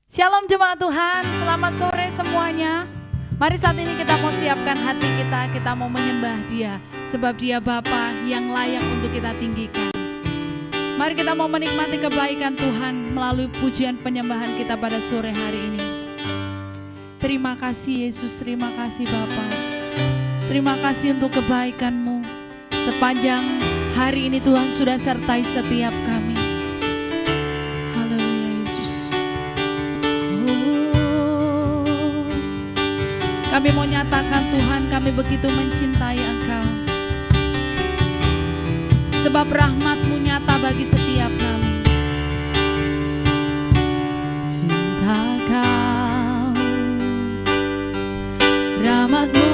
Shalom jemaat Tuhan, selamat sore semuanya. Mari saat ini kita mau siapkan hati kita mau menyembah Dia. Sebab Dia Bapa yang layak untuk kita tinggikan. Mari kita mau menikmati kebaikan Tuhan melalui pujian penyembahan kita pada sore hari ini. Terima kasih Yesus, terima kasih Bapa. Terima kasih untuk kebaikan-Mu. Sepanjang hari ini Tuhan sudah sertai setiap kami. Kami mau nyatakan Tuhan, kami begitu mencintai Engkau. Sebab rahmat-Mu nyata bagi setiap kami. Cinta Kau, rahmat-Mu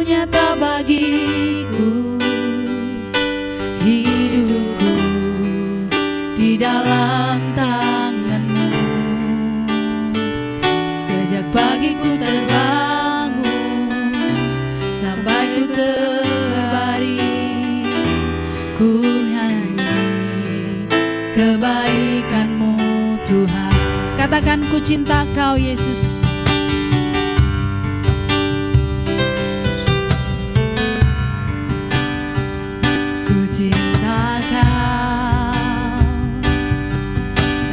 nyata bagiku. Hidupku di dalam tangan-Mu. Sejak pagi ku terbang sampai ku terbaring, ku nyanyi kebaikan-Mu Tuhan. Katakan ku cinta Kau Yesus. Ku cinta Kau,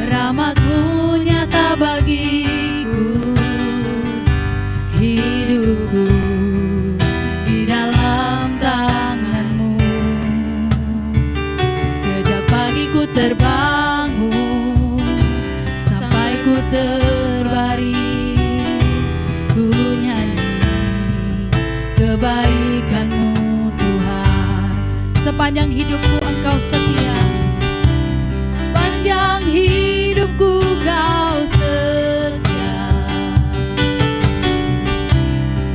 rahmat-Mu nyata bagiku. Hidupku ku terbangun sampai ku terbaring, ku nyanyi kebaikan-Mu Tuhan. Sepanjang hidupku Engkau setia, sepanjang hidupku Kau setia,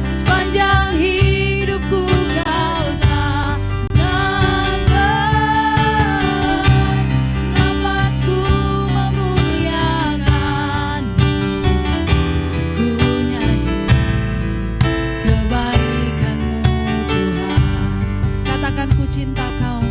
sepanjang hidupku Kau sangat ku cinta Kau.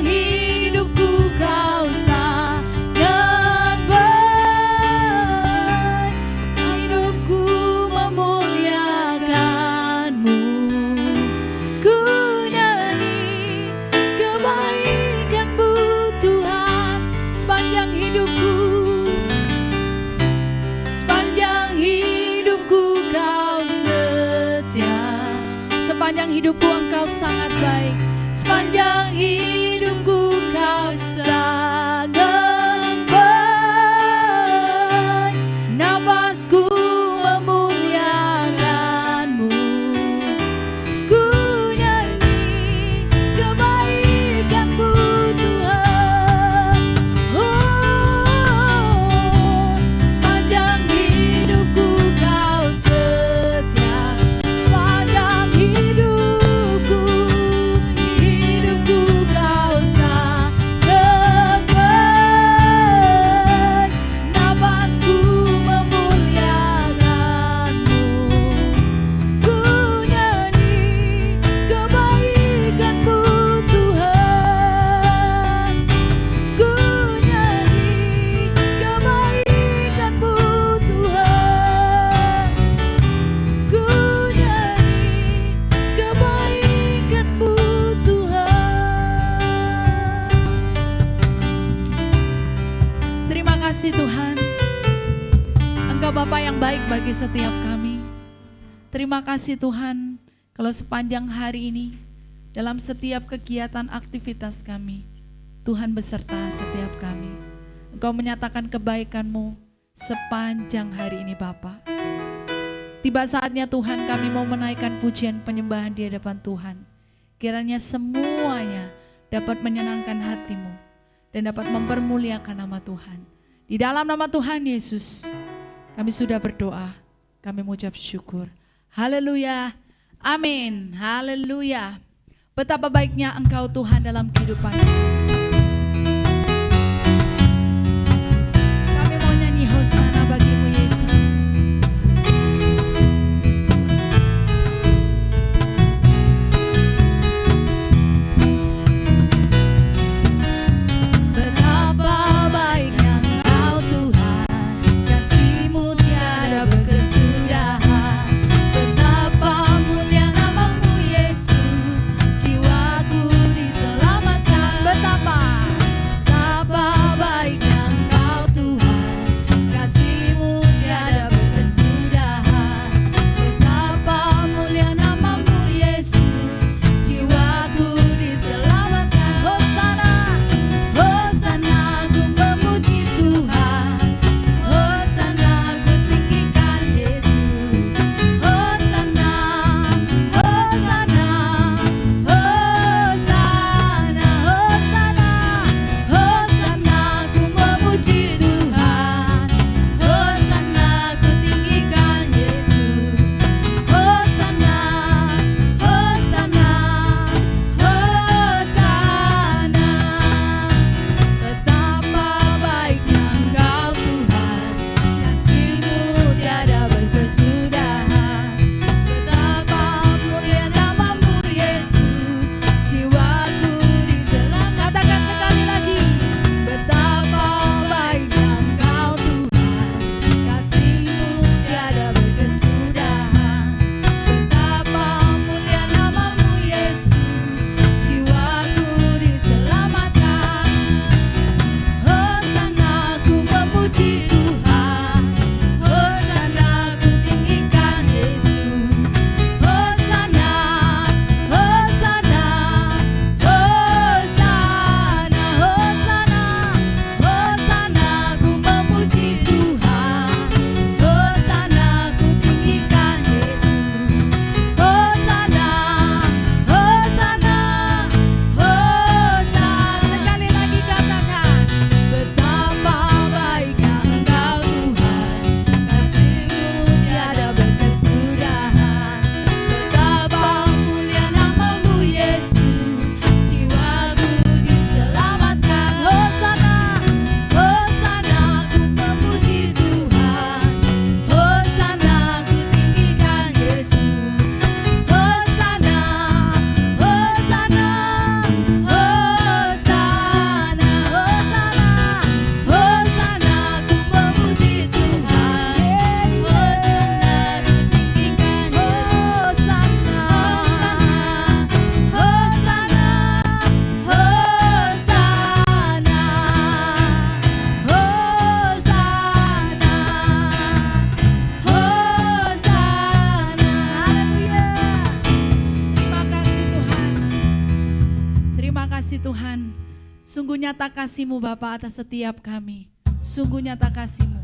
hidupku Kau sangat baik. Hidupku memuliakan-Mu. Ku nyanyi kebaikan-Mu Tuhan sepanjang hidupku. Sepanjang hidupku Kau setia. Sepanjang hidupku Engkau sangat baik. Sepanjang hidupku Kau sangat baik. Nafasku memuliakan-Mu. Ku nyanyi kebaikan-Mu Tuhan. Oh, sepanjang hidupku Kau setia. Sepanjang hidupku Kau sangat baik. Nafasku memuliakan-Mu. Ku nyanyi kebaikan-Mu Tuhan. Ku nyanyi kebaikan-Mu Tuhan. Ku nyanyi kebaikan-Mu Tuhan. Terima kasih Tuhan. Engkau Bapa yang baik bagi setiap kami. Terima kasih Tuhan, kalau sepanjang hari ini, dalam setiap kegiatan aktivitas kami, Tuhan beserta setiap kami. Engkau menyatakan kebaikan-Mu sepanjang hari ini Bapa. Tiba saatnya Tuhan, kami mau menaikkan pujian penyembahan di hadapan Tuhan. Kiranya semuanya dapat menyenangkan hati-Mu dan dapat mempermuliakan nama Tuhan. Di dalam nama Tuhan Yesus, kami sudah berdoa, kami mengucap syukur. Haleluya, amin, haleluya. Betapa baiknya Engkau Tuhan dalam kehidupan. Kami mau nyanyi Hosana bagi-Mu Yesus. Betapa baiknya Engkau Tuhan, kasih-Mu tiada berkesudahan. Betapa mulia nama-Mu Yesus, jiwaku diselamatkan. Betapa kasih Tuhan. Sungguh nyata kasih-Mu Bapa atas setiap kami. Sungguh nyata kasih-Mu.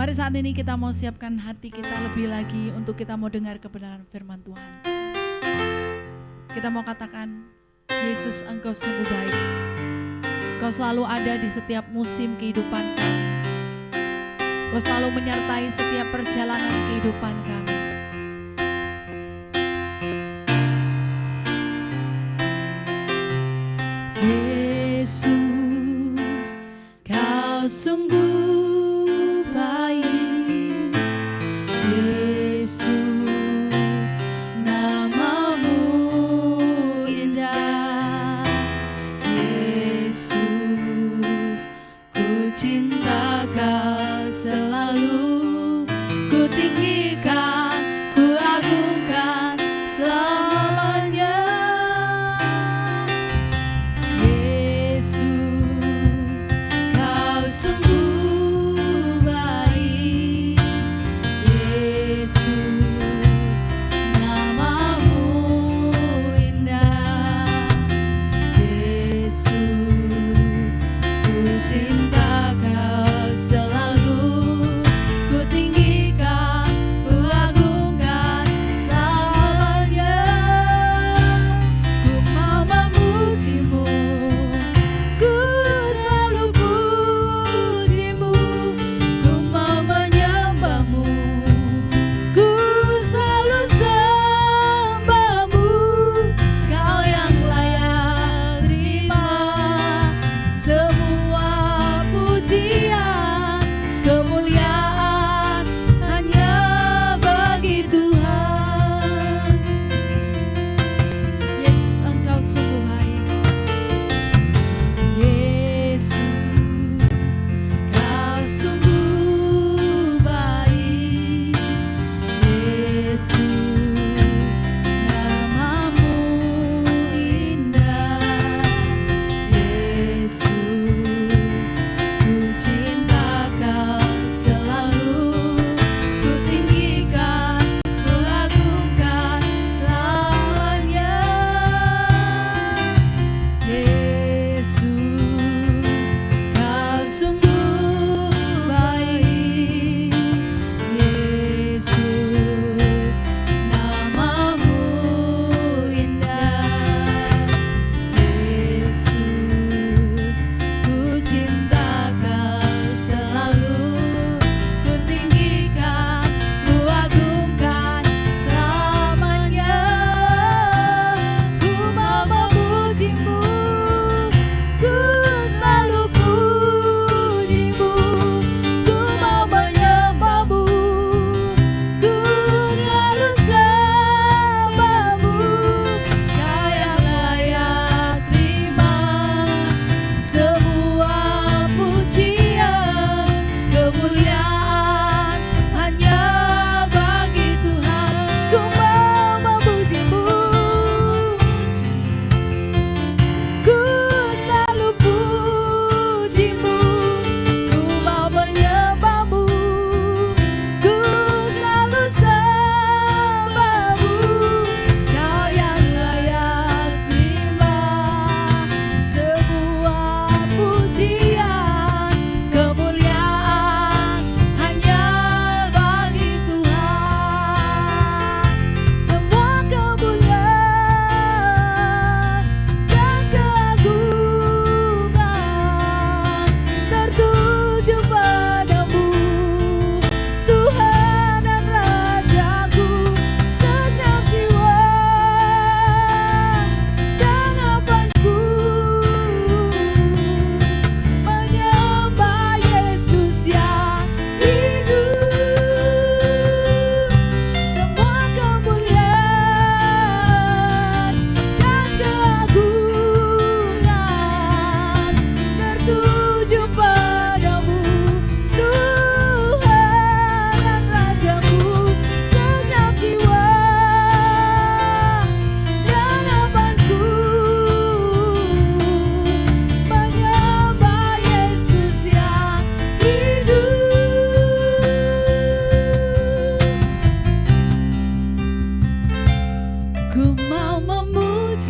Mari saat ini kita mau siapkan hati kita lebih lagi untuk kita mau dengar kebenaran firman Tuhan. Kita mau katakan, Yesus Engkau sungguh baik. Engkau selalu ada di setiap musim kehidupan kami. Engkau selalu menyertai setiap perjalanan kehidupan kami. Yesus, Kau sungguh Sungguh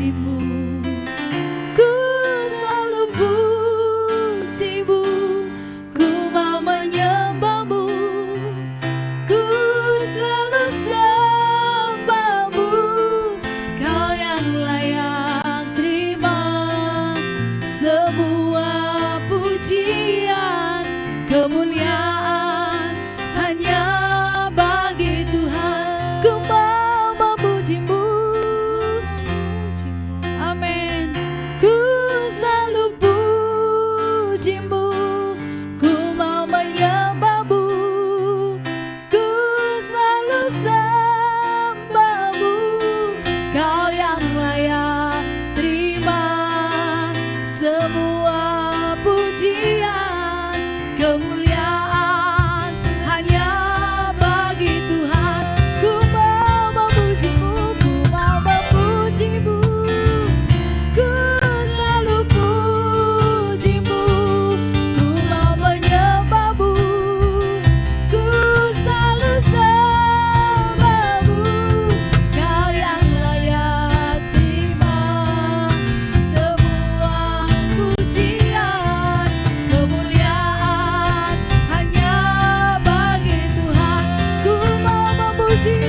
memujimu, ku selalu pujimu, ku mau menyembahmu, ku selalu sembahmu, kau yang layak terima semua pujian, kemuliaan hanya bagi Tuhan. Ku mau memujimu, amin. Ku selalu pujimu, ku mau menyembahmu, ku selalu sembahmu, kau yang layak terima semua pujian, kemuliaan hanya bagi Tuhan. Ku mau memujimu, ku mau memujimu, ku selalu pujimu, ku mau menyembahmu, ku selalu sembahmu, kau yang layak terima semua pujian, kemuliaan hanya bagi Tuhan. Ku mau memuji,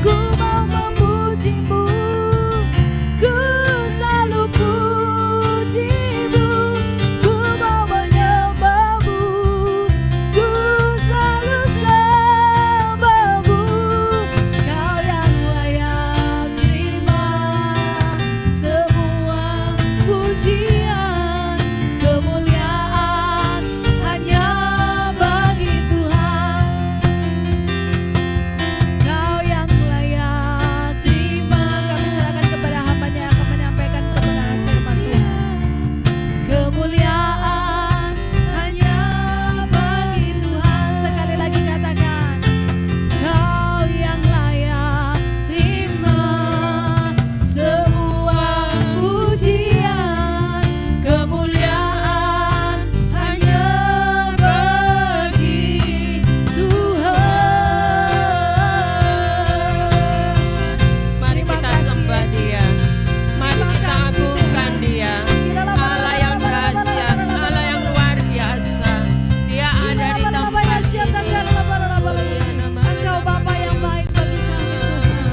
ku mau memujimu, ku selalu pujimu, ku mau menyembahmu, ku selalu sembahmu, kau yang layak terima semua pujian, kemuliaan hanya bagi Tuhan. Kau yang layak terima. Kami serahkan kepada hamba-Nya yang akan menyampaikan kebenaran firman Tuhan. Kemuliaan hanya bagi Tuhan. Sekali lagi katakan, kau yang layak terima semua pujian, kemuliaan hanya bagi Tuhan. Mari kita sembah Dia, mari kita agungkan Dia. Allah yang dahsyat, Allah yang luar biasa. Dia ada di tempat Engkau Bapa yang baik bagi kami Tuhan.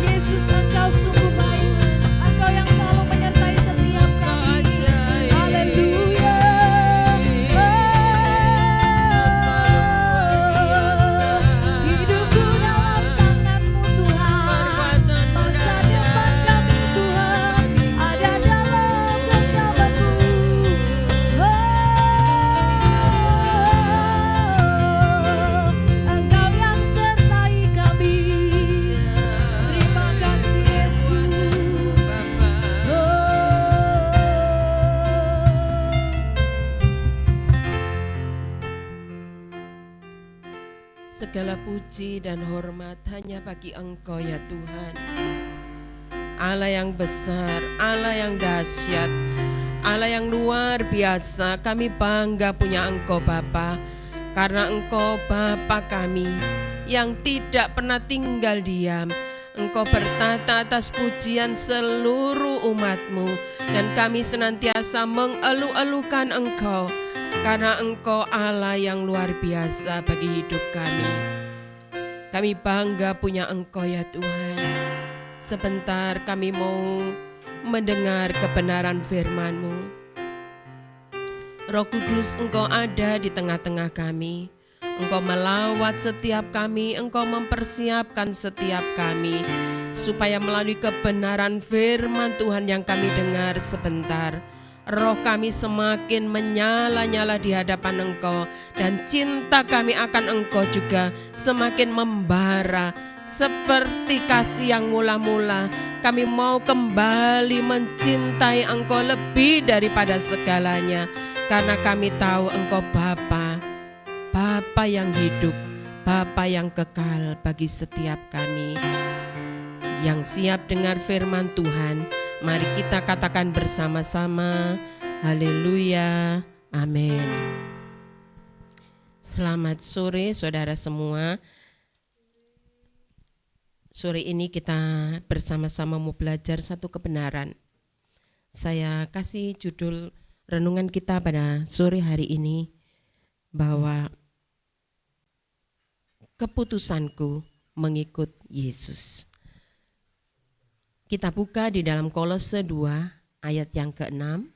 Yesus, Engkau sungguh baik. Engkau yang selalu menyertai setiap kami. Haleluya. Hidupku dalam tangan-Mu Tuhan. Masa depan kami Tuhan ada dalam genggaman-Mu. Engkau yang sertai kami. Terima kasih Yesus. Segala puji dan hormat hanya bagi Engkau ya Tuhan. Allah yang besar, Allah yang dahsyat, Allah yang luar biasa. Kami bangga punya Engkau Bapa, karena Engkau Bapa kami yang tidak pernah tinggal diam. Engkau bertata atas pujian seluruh umat-Mu, dan kami senantiasa mengeluh-elukan Engkau, karena Engkau Allah yang luar biasa bagi hidup kami. Kami bangga punya Engkau ya Tuhan. Sebentar kami mau mendengar kebenaran firman-Mu. Roh Kudus, Engkau ada di tengah-tengah kami. Engkau melawat setiap kami, Engkau mempersiapkan setiap kami, supaya melalui kebenaran firman Tuhan yang kami dengar sebentar, roh kami semakin menyala-nyala di hadapan Engkau, dan cinta kami akan Engkau juga semakin membara. Seperti kasih yang mula-mula, kami mau kembali mencintai Engkau lebih daripada segalanya, karena kami tahu Engkau Bapa yang hidup, Bapa yang kekal bagi setiap kami. Yang siap dengar firman Tuhan, mari kita katakan bersama-sama, haleluya, amin. Selamat sore saudara semua. Sore ini kita bersama-sama mau belajar satu kebenaran. Saya kasih judul renungan kita pada sore hari ini bahwa keputusanku mengikut Yesus. Kita buka di dalam Kolose 2 ayat yang ke-6.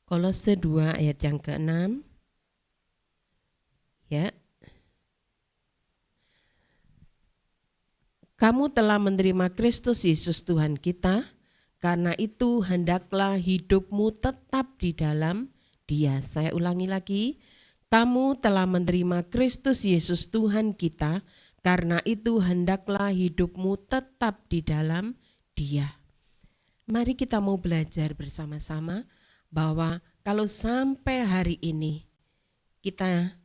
Kolose 2 ayat yang ke-6. Ya. Kamu telah menerima Kristus Yesus Tuhan kita, karena itu hendaklah hidupmu tetap di dalam Dia. Saya ulangi lagi, kamu telah menerima Kristus Yesus Tuhan kita, karena itu hendaklah hidupmu tetap di dalam Dia. Mari kita mau belajar bersama-sama bahwa kalau sampai hari ini kita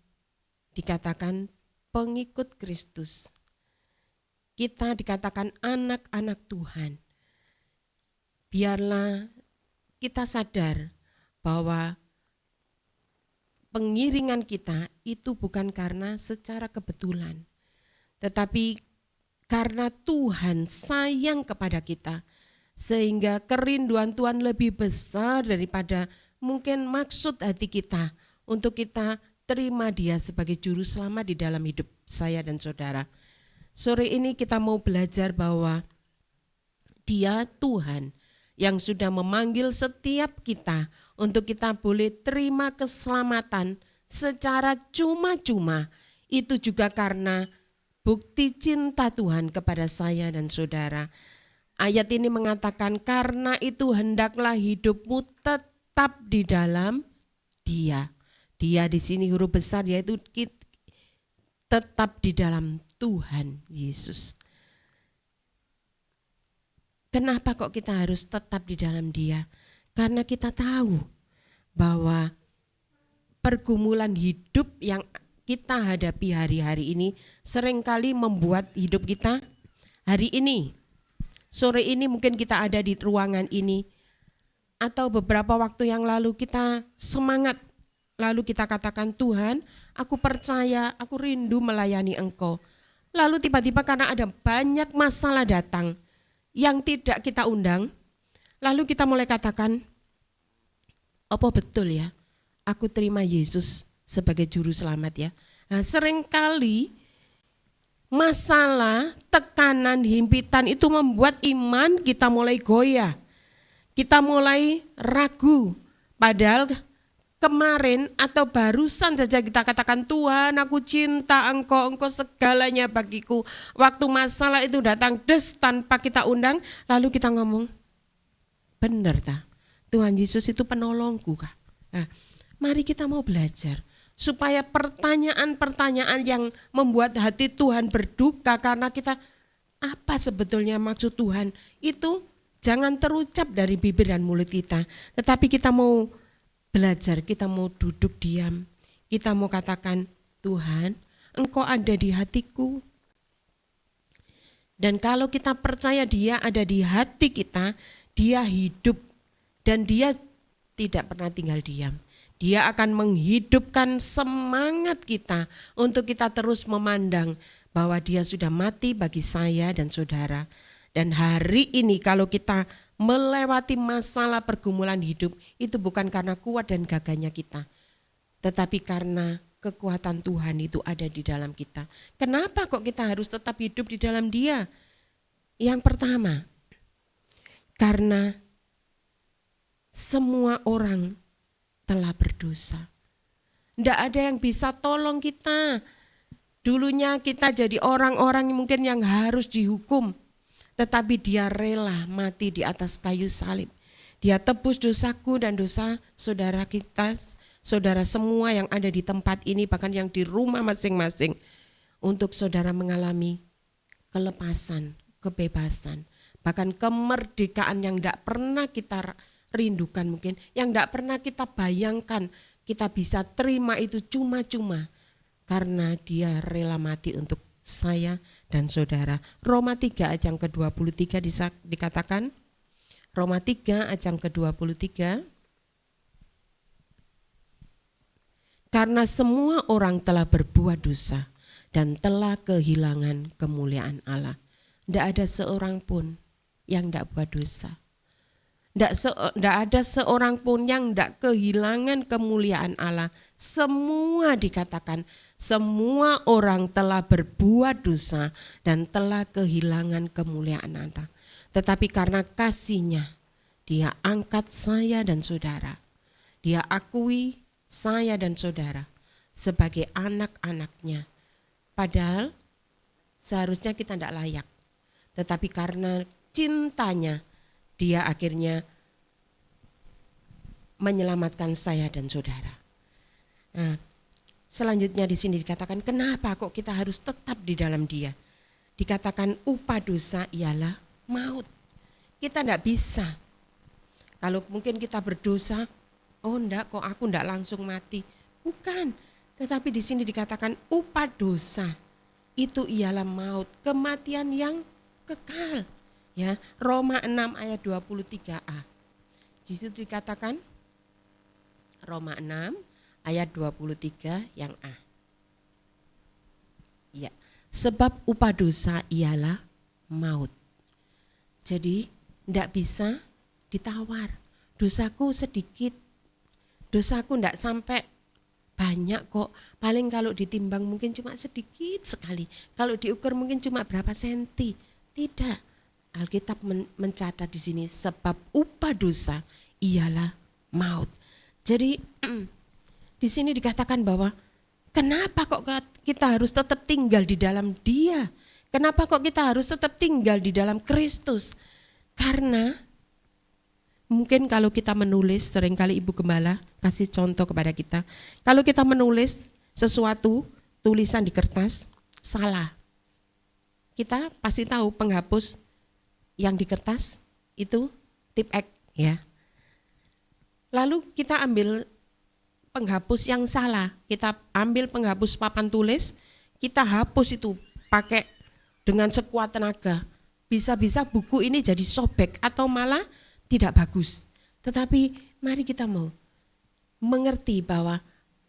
dikatakan pengikut Kristus, kita dikatakan anak-anak Tuhan, biarlah kita sadar bahwa pengiringan kita itu bukan karena secara kebetulan, tetapi karena Tuhan sayang kepada kita, sehingga kerinduan Tuhan lebih besar daripada mungkin maksud hati kita untuk kita terima Dia sebagai juru selamat di dalam hidup saya dan saudara. Sore ini kita mau belajar bahwa Dia Tuhan yang sudah memanggil setiap kita untuk kita boleh terima keselamatan secara cuma-cuma. Itu juga karena bukti cinta Tuhan kepada saya dan saudara. Ayat ini mengatakan, karena itu hendaklah hidupmu tetap di dalam Dia. Dia di sini huruf besar, yaitu tetap di dalam Tuhan Yesus. Kenapa kok kita harus tetap di dalam Dia? Karena kita tahu bahwa pergumulan hidup yang kita hadapi hari-hari ini seringkali membuat hidup kita hari ini, sore ini mungkin kita ada di ruangan ini, atau beberapa waktu yang lalu kita semangat, lalu kita katakan, Tuhan, aku percaya, aku rindu melayani Engkau. Lalu tiba-tiba karena ada banyak masalah datang yang tidak kita undang, lalu kita mulai katakan, apa betul ya, aku terima Yesus sebagai juru selamat ya. Nah, seringkali masalah, tekanan, himpitan itu membuat iman kita mulai goyah. Kita mulai ragu, padahal kemarin atau barusan saja kita katakan, Tuhan aku cinta Engkau, Engkau segalanya bagiku. Waktu masalah itu datang des tanpa kita undang, lalu kita ngomong, benar tak? Tuhan Yesus itu penolongku kah? Nah, mari kita mau belajar supaya pertanyaan-pertanyaan yang membuat hati Tuhan berduka karena kita apa sebetulnya maksud Tuhan itu jangan terucap dari bibir dan mulut kita, tetapi kita mau belajar, kita mau duduk diam, kita mau katakan, Tuhan, Engkau ada di hatiku. Dan kalau kita percaya Dia ada di hati kita, Dia hidup dan Dia tidak pernah tinggal diam. Dia akan menghidupkan semangat kita untuk kita terus memandang bahwa Dia sudah mati bagi saya dan saudara. Dan hari ini kalau kita melewati masalah pergumulan hidup, itu bukan karena kuat dan gagahnya kita, tetapi karena kekuatan Tuhan itu ada di dalam kita. Kenapa kok kita harus tetap hidup di dalam Dia? Yang pertama, karena semua orang telah berdosa. Tidak ada yang bisa tolong kita. Dulunya kita jadi orang-orang mungkin yang harus dihukum, tetapi Dia rela mati di atas kayu salib. Dia tebus dosaku dan dosa saudara kita, saudara semua yang ada di tempat ini, bahkan yang di rumah masing-masing, untuk saudara mengalami kelepasan, kebebasan, bahkan kemerdekaan yang tidak pernah kita rindukan mungkin, yang tidak pernah kita bayangkan kita bisa terima itu cuma-cuma karena Dia rela mati untuk saya dan saudara. Roma 3 ayat yang ke-23 dikatakan, Roma 3 ayat yang ke-23, karena semua orang telah berbuat dosa dan telah kehilangan kemuliaan Allah. Tidak ada seorang pun yang tidak buat dosa. Tidak ada seorang pun yang tidak kehilangan kemuliaan Allah. Semua dikatakan, semua orang telah berbuat dosa dan telah kehilangan kemuliaan Allah. Tetapi karena kasih-Nya, Dia angkat saya dan saudara. Dia akui saya dan saudara sebagai anak-anak-Nya. Padahal seharusnya kita tidak layak. Tetapi karena cintanya, Dia akhirnya menyelamatkan saya dan saudara. Nah, selanjutnya di sini dikatakan, kenapa kok kita harus tetap di dalam Dia? Dikatakan upah dosa ialah maut. Kita tidak bisa. Kalau mungkin kita berdosa, oh enggak kok aku enggak langsung mati. Bukan. Tetapi di sini dikatakan upah dosa itu ialah maut, kematian yang kekal. Ya, Roma 6 ayat 23a. Di situ dikatakan Roma 6 ayat 23 yang A. Ya, sebab upah dosa ialah maut. Jadi tidak bisa ditawar. Dosaku sedikit, dosaku tidak sampai banyak kok. Paling kalau ditimbang mungkin cuma sedikit sekali. Kalau diukur mungkin cuma berapa senti. Tidak. Alkitab mencatat di sini sebab upah dosa ialah maut. Jadi di sini dikatakan bahwa kenapa kok kita harus tetap tinggal di dalam Dia? Kenapa kok kita harus tetap tinggal di dalam Kristus? Karena mungkin kalau kita menulis, seringkali Ibu Gembala kasih contoh kepada kita. Kalau kita menulis sesuatu, tulisan di kertas, salah. Kita pasti tahu penghapus yang di kertas itu tip X ya. Lalu kita ambil penghapus yang salah. Kita ambil penghapus papan tulis, kita hapus itu pakai dengan sekuat tenaga. Bisa-bisa buku ini jadi sobek atau malah tidak bagus. Tetapi mari kita mau mengerti bahwa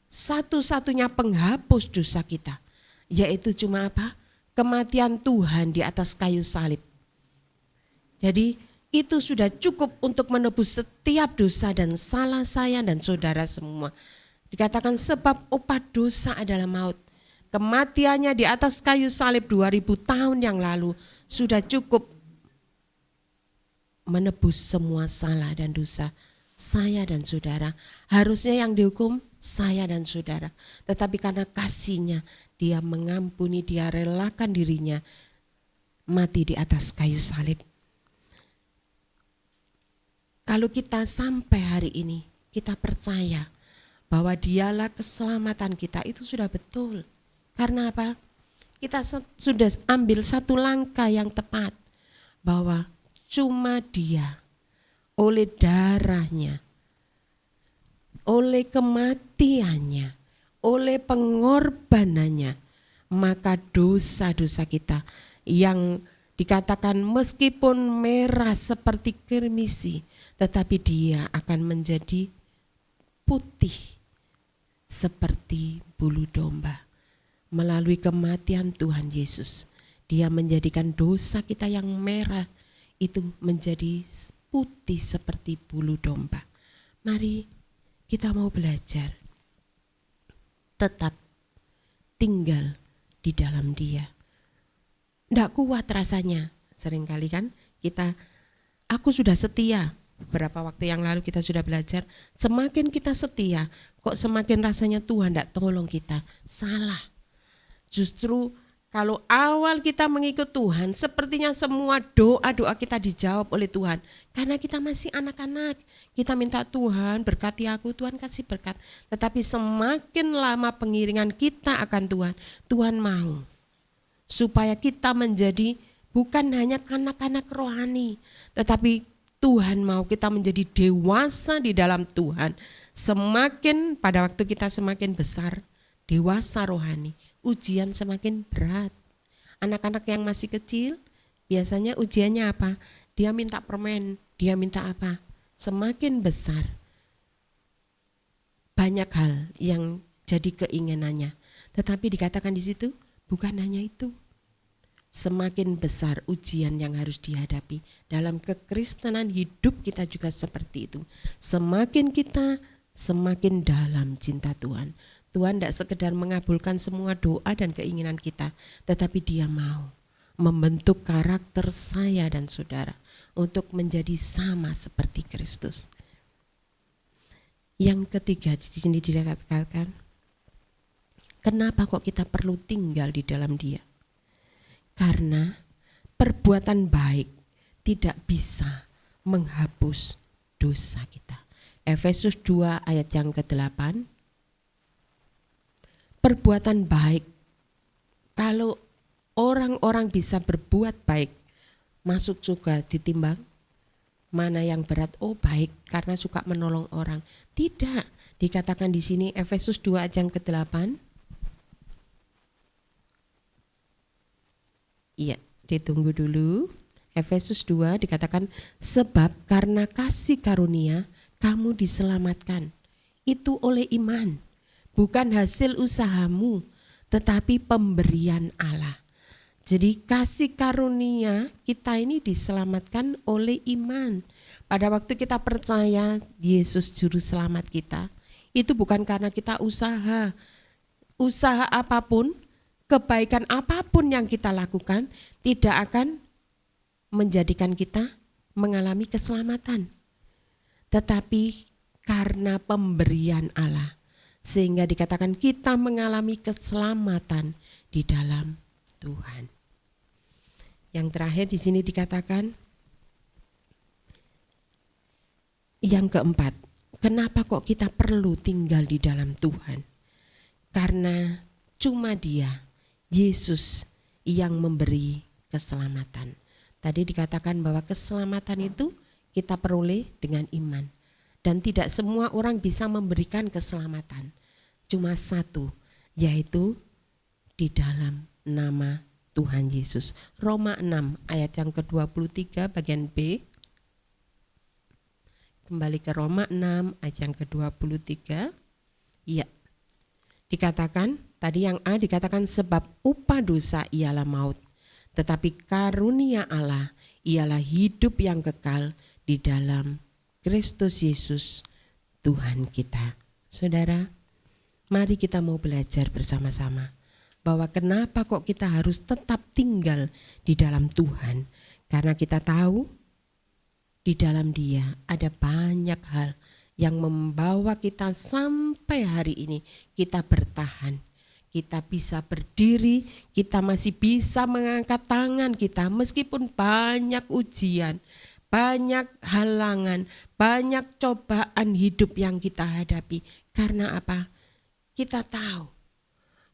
satu-satunya penghapus dosa kita yaitu cuma apa? Kematian Tuhan di atas kayu salib. Jadi itu sudah cukup untuk menebus setiap dosa dan salah saya dan saudara semua. Dikatakan sebab upah dosa adalah maut. Kematiannya di atas kayu salib 2000 tahun yang lalu sudah cukup menebus semua salah dan dosa saya dan saudara. Harusnya yang dihukum saya dan saudara. Tetapi karena kasih-Nya, Dia mengampuni, Dia relakan dirinya mati di atas kayu salib. Kalau kita sampai hari ini, kita percaya bahwa Dialah keselamatan kita, itu sudah betul. Karena apa? Kita sudah ambil satu langkah yang tepat, bahwa cuma Dia, oleh darah-Nya, oleh kematiannya, oleh pengorbanannya, maka dosa-dosa kita yang dikatakan meskipun merah seperti kirmisi, tetapi Dia akan menjadi putih seperti bulu domba. Melalui kematian Tuhan Yesus, Dia menjadikan dosa kita yang merah itu menjadi putih seperti bulu domba. Mari kita mau belajar tetap tinggal di dalam Dia. Tidak kuat rasanya, seringkali kan aku sudah setia. Beberapa waktu yang lalu kita sudah belajar, semakin kita setia, kok semakin rasanya Tuhan tidak tolong kita. Salah. Justru kalau awal kita mengikut Tuhan, sepertinya semua doa-doa kita dijawab oleh Tuhan. Karena kita masih anak-anak, kita minta Tuhan berkati aku, Tuhan kasih berkat. Tetapi semakin lama pengiringan kita akan Tuhan, Tuhan mau supaya kita menjadi bukan hanya kanak-kanak rohani, tetapi Tuhan mau kita menjadi dewasa di dalam Tuhan. Semakin pada waktu kita semakin besar, dewasa rohani, ujian semakin berat. Anak-anak yang masih kecil, biasanya ujiannya apa? Dia minta permen, dia minta apa? Semakin besar, banyak hal yang jadi keinginannya. Tetapi dikatakan di situ, bukan hanya itu. semakin besar ujian yang harus dihadapi. Dalam kekristenan hidup kita juga seperti itu. Semakin kita semakin dalam cinta Tuhan. Tuhan tidak sekedar mengabulkan semua doa dan keinginan kita, tetapi Dia mau membentuk karakter saya dan saudara untuk menjadi sama seperti Kristus. Yang ketiga di sini dikatakan, kenapa kok kita perlu tinggal di dalam Dia? Karena perbuatan baik tidak bisa menghapus dosa kita. Efesus 2 ayat yang ke-8. Perbuatan baik, kalau orang-orang bisa berbuat baik, masuk surga ditimbang mana yang berat? Oh baik, karena suka menolong orang. Tidak, dikatakan di sini Efesus 2 ayat yang ke-8. Iya, ditunggu dulu. Efesus 2 dikatakan, sebab karena kasih karunia kamu diselamatkan. Itu oleh iman, bukan hasil usahamu, tetapi pemberian Allah. Jadi kasih karunia kita ini diselamatkan oleh iman. Pada waktu kita percaya Yesus juru selamat kita, itu bukan karena kita usaha apapun, kebaikan apapun yang kita lakukan tidak akan menjadikan kita mengalami keselamatan. Tetapi karena pemberian Allah, sehingga dikatakan kita mengalami keselamatan di dalam Tuhan. Yang terakhir di sini dikatakan, yang keempat, kenapa kok kita perlu tinggal di dalam Tuhan? Karena cuma Dia, Yesus, yang memberi keselamatan. Tadi dikatakan bahwa keselamatan itu kita peroleh dengan iman. Dan tidak semua orang bisa memberikan keselamatan. Cuma satu, yaitu di dalam nama Tuhan Yesus. Roma 6 ayat yang ke-23 bagian B. Kembali ke Roma 6 ayat yang ke-23. Iya. Dikatakan, tadi yang A dikatakan sebab upah dosa ialah maut. Tetapi karunia Allah ialah hidup yang kekal di dalam Kristus Yesus Tuhan kita. Saudara, mari kita mau belajar bersama-sama bahwa kenapa kok kita harus tetap tinggal di dalam Tuhan. Karena kita tahu di dalam Dia ada banyak hal yang membawa kita sampai hari ini kita bertahan. Kita bisa berdiri, kita masih bisa mengangkat tangan kita meskipun banyak ujian, banyak halangan, banyak cobaan hidup yang kita hadapi. Karena apa? Kita tahu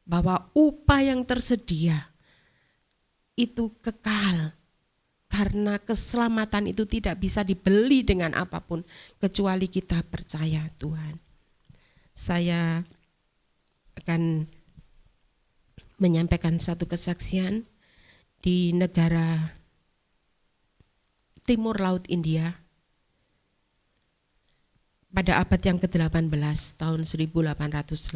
bahwa upah yang tersedia itu kekal. Karena keselamatan itu tidak bisa dibeli dengan apapun kecuali kita percaya Tuhan. Saya akan menyampaikan satu kesaksian di negara Timur Laut India pada abad yang ke-18 tahun 1880.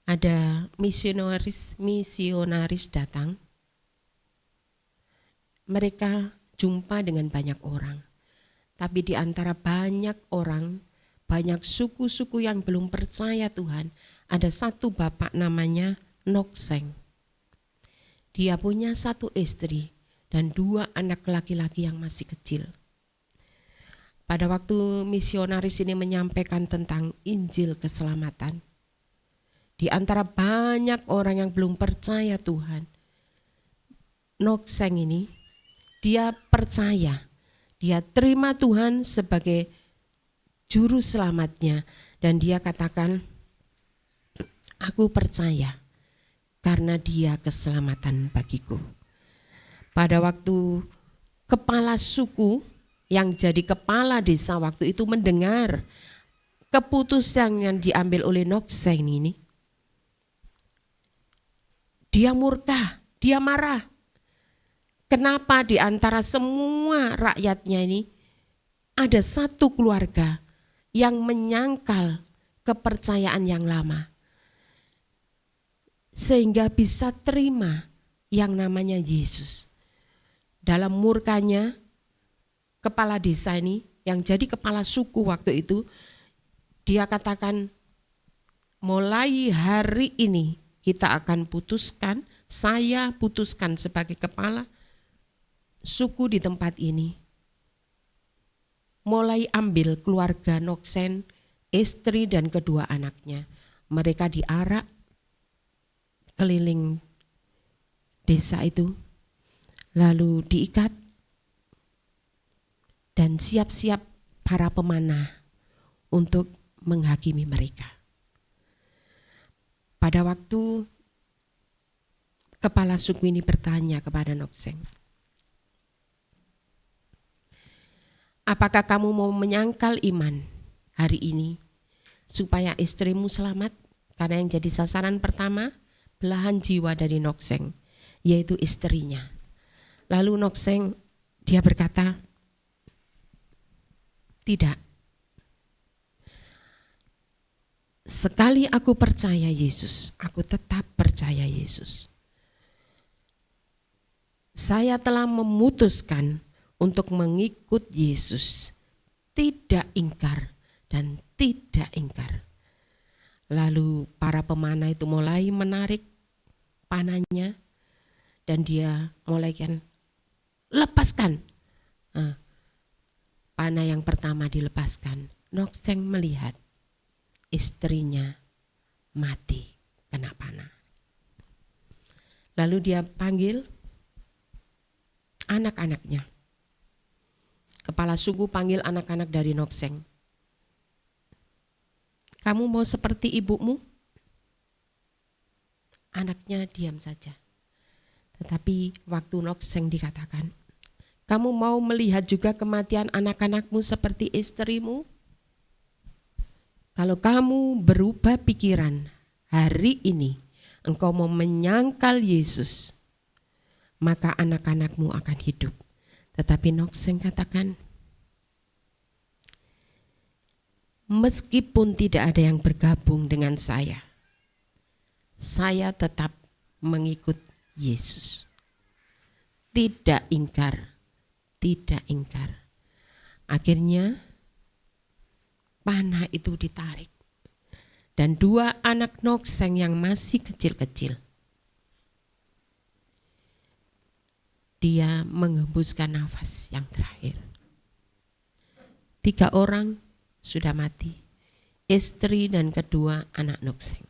Ada misionaris datang. Mereka jumpa dengan banyak orang. Tapi di antara banyak orang, banyak suku-suku yang belum percaya Tuhan, ada satu bapak namanya Nokseng. Dia punya satu istri dan 2 anak laki-laki yang masih kecil. Pada waktu misionaris ini menyampaikan tentang Injil keselamatan, di antara banyak orang yang belum percaya Tuhan, Nokseng ini, dia percaya, dia terima Tuhan sebagai juru selamatnya. Dan dia katakan, aku percaya karena Dia keselamatan bagiku. Pada waktu kepala suku yang jadi kepala desa waktu itu mendengar keputusan yang diambil oleh Nokseng ini, dia murka, dia marah. Kenapa di antara semua rakyatnya ini ada satu keluarga yang menyangkal kepercayaan yang lama, sehingga bisa terima yang namanya Yesus. Dalam murkanya, kepala desa ini yang jadi kepala suku waktu itu, dia katakan, mulai hari ini kita akan putuskan, saya putuskan sebagai kepala suku di tempat ini. Mulai ambil keluarga Noksen, istri dan kedua anaknya. Mereka diarak keliling desa itu, lalu diikat dan siap-siap para pemanah untuk menghakimi mereka. Pada waktu kepala suku ini bertanya kepada Nokseng, apakah kamu mau menyangkal iman hari ini supaya istrimu selamat? Karena yang jadi sasaran pertama belahan jiwa dari Nokseng, yaitu istrinya. Lalu Nokseng dia berkata, tidak. Sekali aku percaya Yesus, aku tetap percaya Yesus. Saya telah memutuskan untuk mengikut Yesus, tidak ingkar dan tidak ingkar. Lalu para pemanah itu mulai menarik panahnya dan dia mulai lepaskan. Panah yang pertama dilepaskan, Nokseng melihat istrinya mati kena panah. Lalu dia panggil anak-anaknya. Kepala suku panggil anak-anak dari Nokseng. Kamu mau seperti ibumu? Anaknya diam saja. Tetapi waktu Nokseng dikatakan, kamu mau melihat juga kematian anak-anakmu seperti istrimu? Kalau kamu berubah pikiran hari ini, engkau mau menyangkal Yesus, maka anak-anakmu akan hidup. Tetapi Nokseng katakan, meskipun tidak ada yang bergabung dengan saya tetap mengikut Yesus. Tidak ingkar. Tidak ingkar. Akhirnya panah itu ditarik. Dan dua anak Nokseng yang masih kecil-kecil, dia menghembuskan nafas yang terakhir. 3 orang sudah mati. Istri dan kedua anak Nokseng.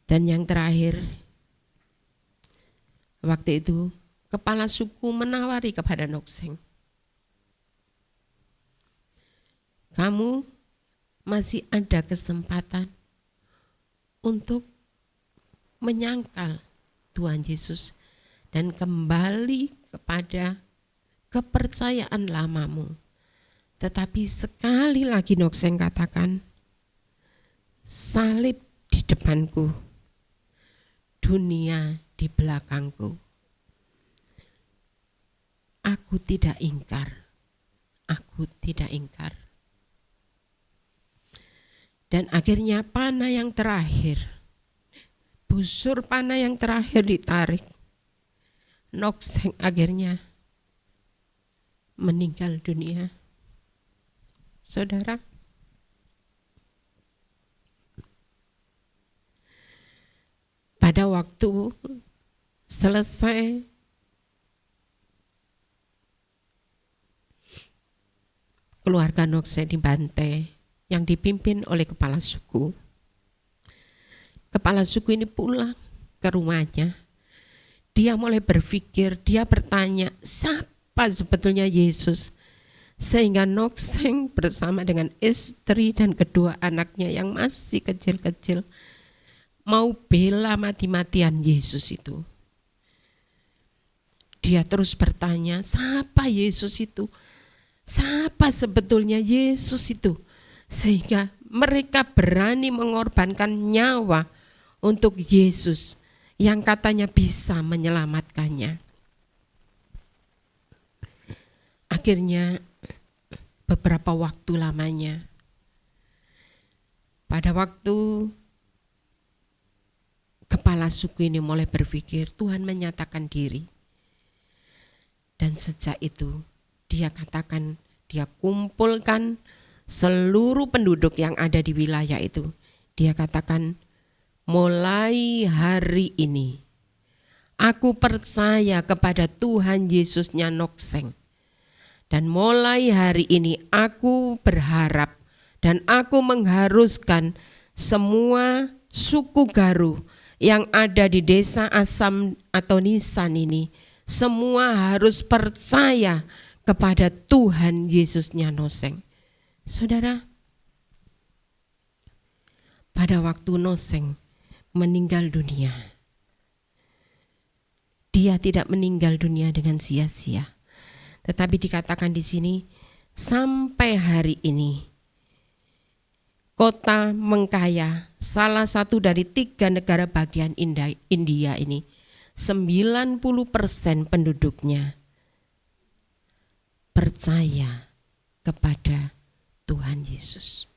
Dan yang terakhir, waktu itu kepala suku menawari kepada Nokseng, kamu masih ada kesempatan untuk menyangkal Tuhan Yesus dan kembali kepada kepercayaan lamamu. Tetapi sekali lagi Nokseng katakan, salib di depanku, dunia di belakangku. Aku tidak ingkar, aku tidak ingkar. Dan akhirnya panah yang terakhir, busur panah yang terakhir ditarik. Nokseng akhirnya meninggal dunia. Saudara, pada waktu selesai keluarga Nokseng dibantai yang dipimpin oleh kepala suku. Kepala suku ini pulang ke rumahnya. Dia mulai berpikir, dia bertanya, siapa sebetulnya Yesus? Sehingga Nokseng bersama dengan istri dan kedua anaknya yang masih kecil-kecil mau bela mati-matian Yesus itu. Dia terus bertanya, siapa Yesus itu? Siapa sebetulnya Yesus itu? Sehingga mereka berani mengorbankan nyawa untuk Yesus yang katanya bisa menyelamatkannya. Akhirnya beberapa waktu lamanya, pada waktu kepala kepala suku ini mulai berpikir, Tuhan menyatakan diri. Dan sejak itu dia katakan, dia kumpulkan seluruh penduduk yang ada di wilayah itu. Dia katakan, mulai hari ini aku percaya kepada Tuhan Yesusnya Nokseng. Dan mulai hari ini aku berharap dan aku mengharuskan semua suku Garu yang ada di desa Asam atau Nisan ini, semua harus percaya kepada Tuhan Yesusnya Noseng. Saudara, pada waktu Noseng meninggal dunia, dia tidak meninggal dunia dengan sia-sia. Tetapi dikatakan di sini, sampai hari ini, kota Mengkaya, salah satu dari 3 negara bagian India ini, 90% penduduknya percaya kepada Tuhan Yesus.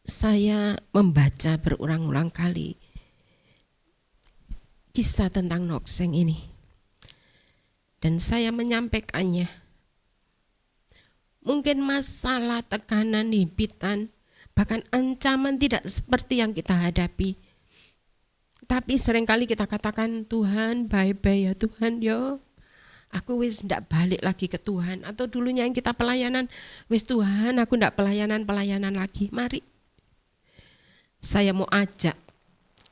Saya membaca berulang-ulang kali kisah tentang Nokseng ini, dan saya menyampaikannya. Mungkin masalah, tekanan, himpitan, bahkan ancaman tidak seperti yang kita hadapi. Tapi seringkali kita katakan, Tuhan bye-bye ya Tuhan yo. Aku wis ndak balik lagi ke Tuhan. Atau dulunya yang kita pelayanan, wis Tuhan aku ndak pelayanan lagi. Mari. Saya mau ajak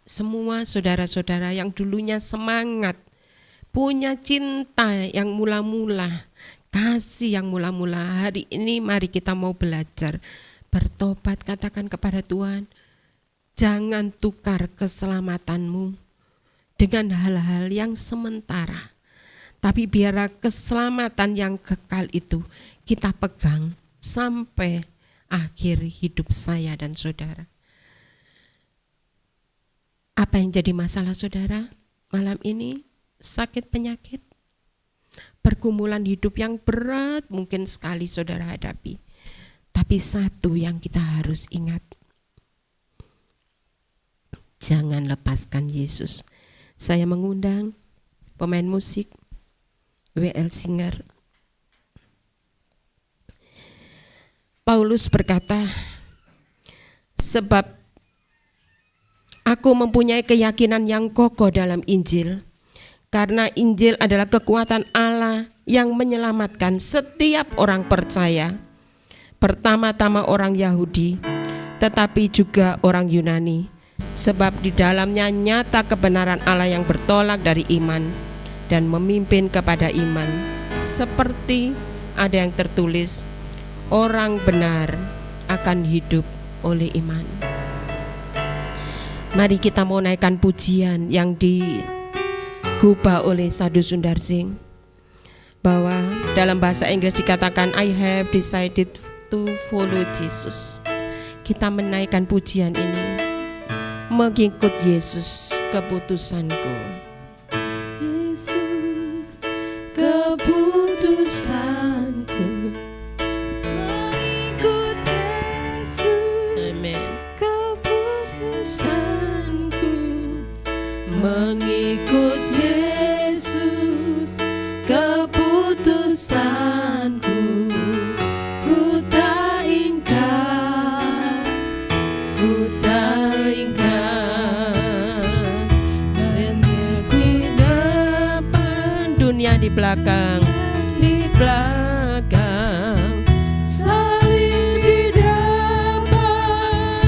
semua saudara-saudara yang dulunya semangat, punya cinta yang mula-mula, kasih yang mula-mula, hari ini mari kita mau belajar bertobat, katakan kepada Tuhan, jangan tukar keselamatanmu dengan hal-hal yang sementara, tapi biar keselamatan yang kekal itu kita pegang sampai akhir hidup saya dan saudara. Apa yang jadi masalah saudara malam ini? Sakit penyakit, pergumulan hidup yang berat mungkin sekali saudara hadapi. Tapi satu yang kita harus ingat, jangan lepaskan Yesus. Saya mengundang pemain musik W.L. Singer. Paulus berkata, sebab aku mempunyai keyakinan yang kokoh dalam Injil, karena Injil adalah kekuatan Allah yang menyelamatkan setiap orang percaya, pertama-tama orang Yahudi, tetapi juga orang Yunani, sebab di dalamnya nyata kebenaran Allah yang bertolak dari iman dan memimpin kepada iman, seperti ada yang tertulis, orang benar akan hidup oleh iman. Mari kita mau naikkan pujian yang digubah oleh Sadhu Sundar Singh, bahwa dalam bahasa Inggris dikatakan I have decided to follow Jesus. Kita menaikkan pujian ini, mengikut Yesus keputusanku. Yesus keputusanku, mengikut Yesus. Amen. Keputusanku, Mengikut Yesus keputusanku, ku tak ingkar, ku tak ingkar. Dan di depan, dunia di belakang, di belakang, salib di depan,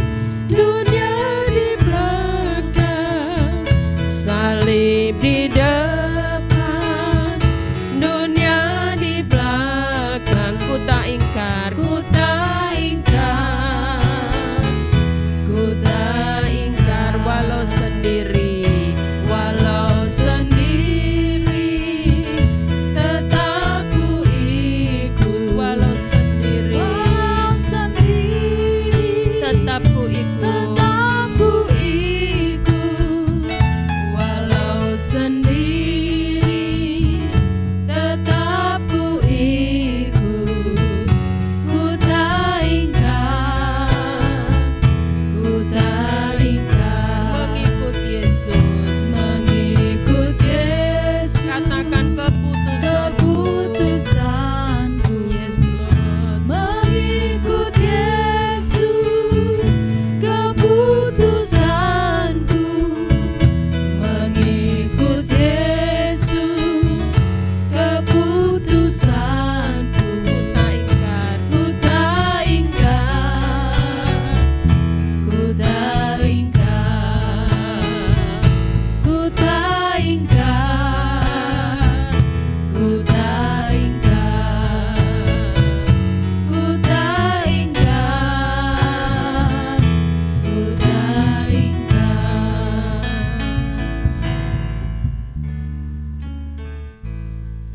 dunia di belakang, salib di depan, dunia di belakang, ku tak ingkar, ku tak ingkar, ku tak ingkar, walau sendiri, walau sendiri, tetap ku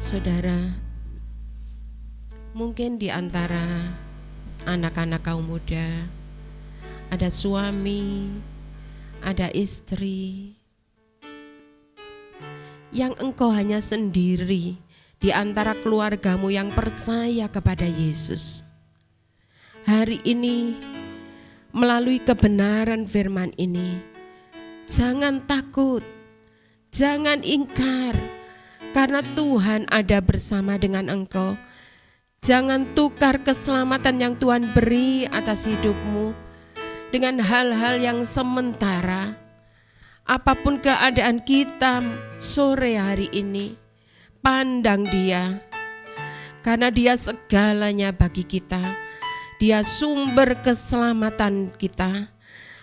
Saudara, mungkin di antara anak-anak kaum muda ada suami, ada istri yang engkau hanya sendiri di antara keluargamu yang percaya kepada Yesus. Hari ini melalui kebenaran firman ini, jangan takut, jangan ingkar, karena Tuhan ada bersama dengan engkau. Jangan tukar keselamatan yang Tuhan beri atas hidupmu dengan hal-hal yang sementara. Apapun keadaan kita sore hari ini, pandang Dia, karena Dia segalanya bagi kita. Dia sumber keselamatan kita.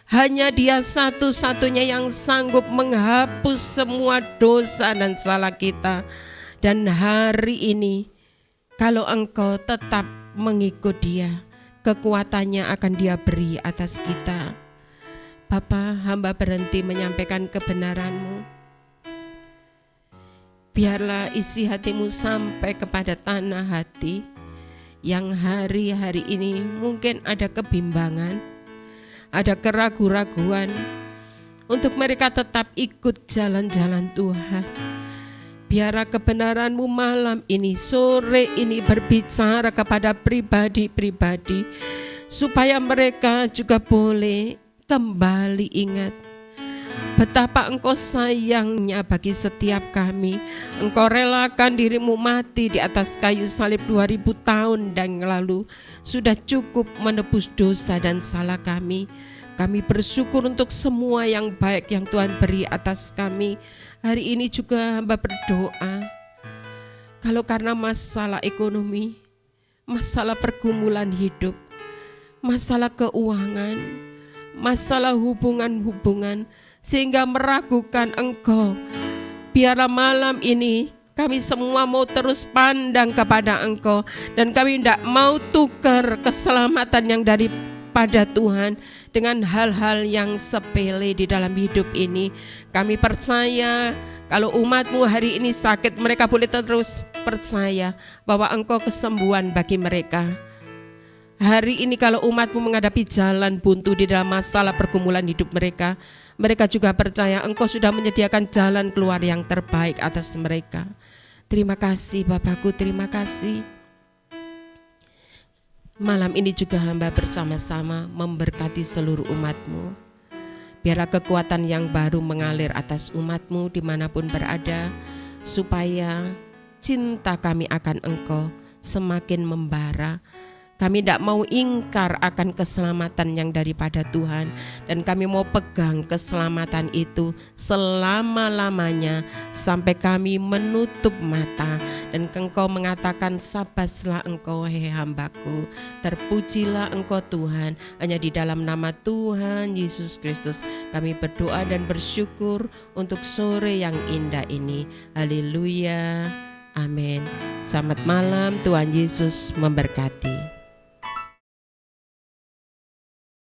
Hanya Dia satu-satunya yang sanggup menghapus semua dosa dan salah kita. Dan hari ini, kalau engkau tetap mengikut Dia, kekuatannya akan Dia beri atas kita. Bapa, hamba berhenti menyampaikan kebenaran-Mu. Biarlah isi hatimu sampai kepada tanah hati yang hari-hari ini mungkin ada kebimbangan, ada keraguan-raguan untuk mereka tetap ikut jalan-jalan Tuhan. Biarlah kebenaran-Mu malam ini, sore ini berbicara kepada pribadi-pribadi, supaya mereka juga boleh kembali ingat betapa Engkau sayangnya bagi setiap kami. Engkau relakan diri-Mu mati di atas kayu salib 2000 tahun dan lalu. Sudah cukup menebus dosa dan salah kami. Kami bersyukur untuk semua yang baik yang Tuhan beri atas kami. Hari ini juga hamba berdoa, kalau karena masalah ekonomi, masalah pergumulan hidup, masalah keuangan, masalah hubungan-hubungan, sehingga meragukan Engkau, biarlah malam ini kami semua mau terus pandang kepada Engkau, dan kami tidak mau tukar keselamatan yang daripada Tuhan dengan hal-hal yang sepele di dalam hidup ini. Kami percaya kalau umat-Mu hari ini sakit, mereka boleh terus percaya bahwa Engkau kesembuhan bagi mereka. Hari ini kalau umat-Mu menghadapi jalan buntu di dalam masalah pergumulan hidup mereka, mereka juga percaya Engkau sudah menyediakan jalan keluar yang terbaik atas mereka. Terima kasih Bapakku, terima kasih. Malam ini juga hamba bersama-sama memberkati seluruh umat-Mu. Biarlah kekuatan yang baru mengalir atas umat-Mu dimanapun berada, supaya cinta kami akan Engkau semakin membara. Kami tidak mau ingkar akan keselamatan yang daripada Tuhan, dan kami mau pegang keselamatan itu selama-lamanya sampai kami menutup mata. Dan Engkau mengatakan, sabaslah Engkau hai hambaku, terpujilah Engkau Tuhan. Hanya di dalam nama Tuhan Yesus Kristus kami berdoa dan bersyukur untuk sore yang indah ini. Haleluya, amin. Selamat malam, Tuhan Yesus memberkati.